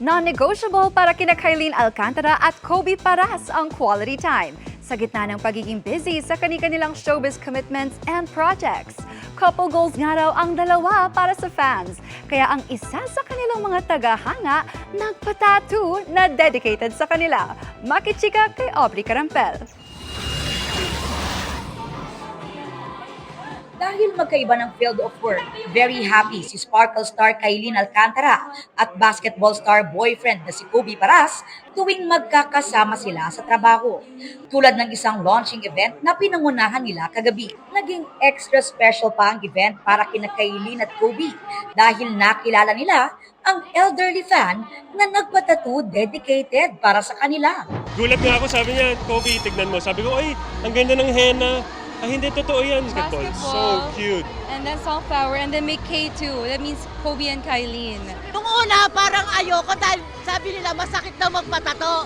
Non-negotiable para kina Kylene Alcantara at Kobe Paras ang quality time sa gitna ng pagiging busy sa kani-kanilang showbiz commitments and projects. Couple goals nga raw ang dalawa para sa fans. Kaya ang isa sa kanilang mga tagahanga nagpa-tattoo na dedicated sa kanila. Makichika kay Aubrey Carampel. Dahil magkaiba ng field of work, very happy si Sparkle star Kylene Alcantara at basketball star boyfriend na si Kobe Paras tuwing magkakasama sila sa trabaho. Tulad ng isang launching event na pinangunahan nila kagabi. Naging extra special pa ang event para kina Kylene at Kobe dahil nakilala nila ang elderly fan na nagpatattoo dedicated para sa kanila. Gulat nga ako, sabi niya, Kobe, tignan mo. Sabi ko, ay, ang ganda ng henna. Ah, hindi, totoo yan. Basketball. So cute. And then sunflower, and then may K2. That means Kobe and Kylene. Nung una, parang ayoko dahil sabi nila masakit daw magpatato.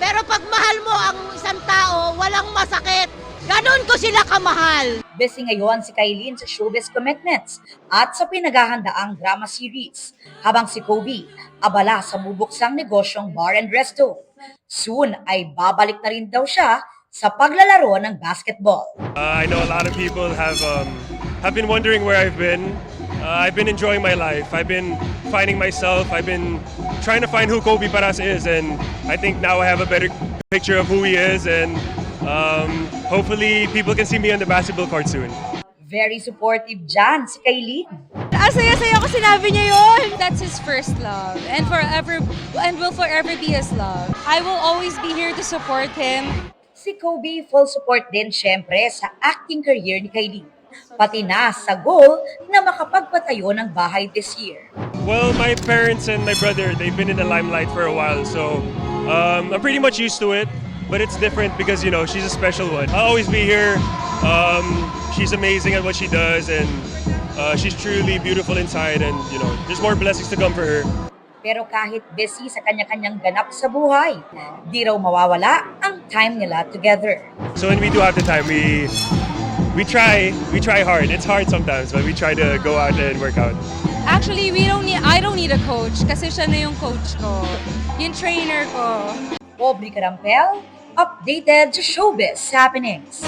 Pero pag mahal mo ang isang tao, walang masakit. Ganon ko sila kamahal. Busy ngayon si Kylene sa showbiz commitments at sa pinaghahandaang drama series. Habang si Kobe, abala sa bubuksang negosyong bar and resto. Soon ay babalik na rin daw siya sa paglalaro ng basketball. I know a lot of people have been wondering where I've been. I've been enjoying my life. I've been finding myself. I've been trying to find who Kobe Paras is, and I think now I have a better picture of who he is, and hopefully people can see me on the basketball court soon. Very supportive dyan si Kylene. Ang saya-saya ko sinabi niya yun! That's his first love, and will forever be his love. I will always be here to support him. Si Kobe full support din syempre sa acting career ni Kylene. Pati na sa goal na makapagpatayo ng bahay this year. Well, my parents and my brother, they've been in the limelight for a while, so I'm pretty much used to it. But it's different because, you know, she's a special one. I'll always be here. She's amazing at what she does, and she's truly beautiful inside, and, you know, there's more blessings to come for her. Pero kahit busy sa kanya-kanyang ganap sa buhay, di raw mawawala ang time nila together. So when we do have the time, we try hard. It's hard sometimes, but we try to go out and work out. Actually, I don't need a coach kasi siya na yung coach ko. Yung trainer ko. Aubrey Carampel, updated sa showbiz happenings.